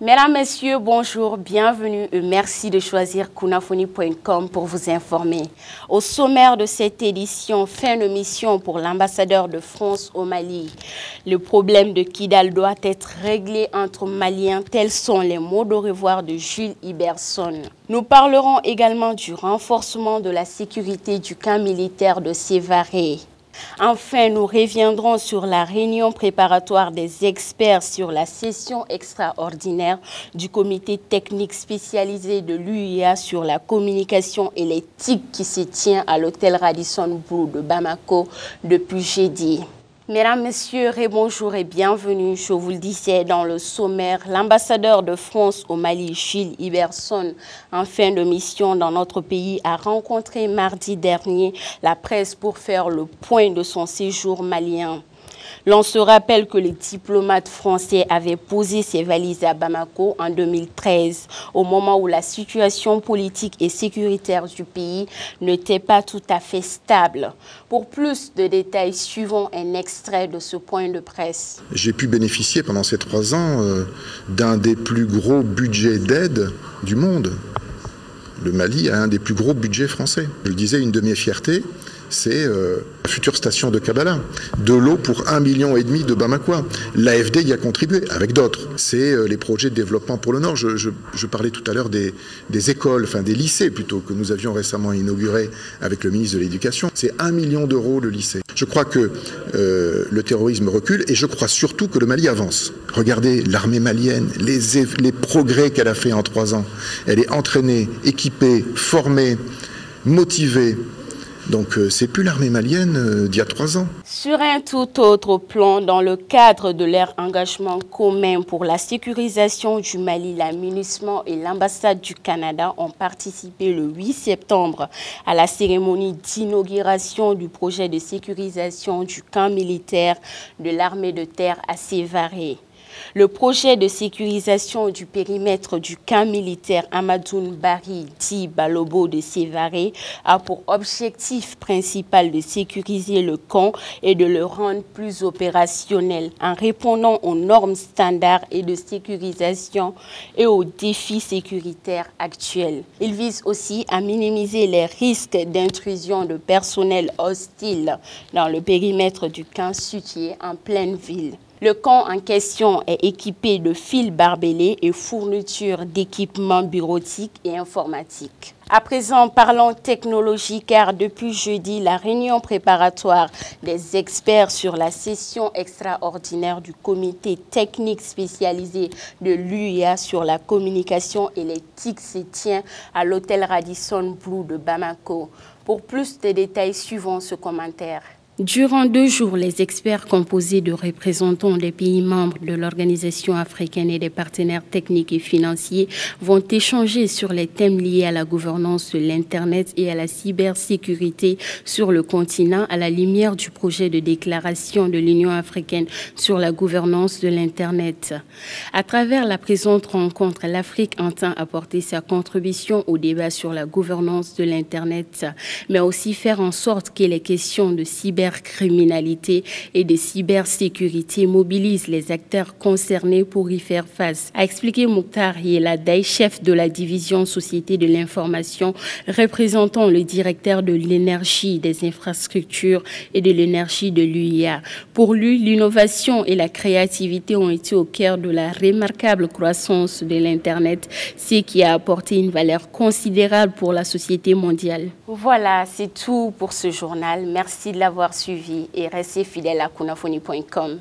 Mesdames, Messieurs, bonjour, bienvenue et merci de choisir kunafoni.com pour vous informer. Au sommaire de cette édition, fin de mission pour l'ambassadeur de France au Mali. Le problème de Kidal doit être réglé entre Maliens, tels sont les mots de revoir de Jules Iberson. Nous parlerons également du renforcement de la sécurité du camp militaire de Sévaré. Enfin, nous reviendrons sur la réunion préparatoire des experts sur la session extraordinaire du comité technique spécialisé de l'UIA sur la communication et l'éthique qui se tient à l'hôtel Radisson Blu de Bamako depuis jeudi. Mesdames, Messieurs, bonjour et bienvenue. Je vous le disais dans le sommaire, l'ambassadeur de France au Mali, Jules Iberson, en fin de mission dans notre pays, a rencontré mardi dernier la presse pour faire le point de son séjour malien. L'on se rappelle que les diplomates français avaient posé ses valises à Bamako en 2013, au moment où la situation politique et sécuritaire du pays n'était pas tout à fait stable. Pour plus de détails, suivons un extrait de ce point de presse. J'ai pu bénéficier pendant ces 3 ans d'un des plus gros budgets d'aide du monde. Le Mali a un des plus gros budgets français. Je le disais, une de mes fiertés, c'est la future station de Kabala. De l'eau pour 1,5 million de Bamakois. L'AFD y a contribué, avec d'autres. C'est les projets de développement pour le Nord. Je parlais tout à l'heure des écoles, enfin des lycées plutôt, que nous avions récemment inaugurés avec le ministre de l'Éducation. C'est 1 million d'euros le lycée. Je crois que le terrorisme recule et je crois surtout que le Mali avance. Regardez l'armée malienne, les progrès qu'elle a fait en 3 ans. Elle est entraînée, équipée, formée, motivée. Donc c'est plus l'armée malienne d'il y a 3 ans. Sur un tout autre plan, dans le cadre de leur engagement commun pour la sécurisation du Mali, la MINUSMA et l'ambassade du Canada ont participé le 8 septembre à la cérémonie d'inauguration du projet de sécurisation du camp militaire de l'armée de terre à Sévaré. Le projet de sécurisation du périmètre du camp militaire Amadoune Bari dit Balobo de Sévaré a pour objectif principal de sécuriser le camp et de le rendre plus opérationnel en répondant aux normes standards et de sécurisation et aux défis sécuritaires actuels. Il vise aussi à minimiser les risques d'intrusion de personnel hostile dans le périmètre du camp situé en pleine ville. Le camp en question est équipé de fils barbelés et fournitures d'équipements bureautiques et informatiques. À présent, parlons technologie car depuis jeudi, la réunion préparatoire des experts sur la session extraordinaire du comité technique spécialisé de l'UIA sur la communication et l'éthique se tient à l'hôtel Radisson Blu de Bamako. Pour plus de détails, suivons ce commentaire. Durant 2 jours, les experts composés de représentants des pays membres de l'Organisation africaine et des partenaires techniques et financiers vont échanger sur les thèmes liés à la gouvernance de l'Internet et à la cybersécurité sur le continent à la lumière du projet de déclaration de l'Union africaine sur la gouvernance de l'Internet. À travers la présente rencontre, l'Afrique entend apporter sa contribution au débat sur la gouvernance de l'Internet, mais aussi faire en sorte que les questions de cybercriminalité et de cybersécurité mobilisent les acteurs concernés pour y faire face, a expliqué Mokhtar Yeladaï, chef de la division Société de l'information, représentant le directeur de l'énergie, des infrastructures et de l'énergie de l'UIA. Pour lui, l'innovation et la créativité ont été au cœur de la remarquable croissance de l'Internet, ce qui a apporté une valeur considérable pour la société mondiale. Voilà, c'est tout pour ce journal. Merci de l'avoir suivi et restez fidèles à kunafoni.com.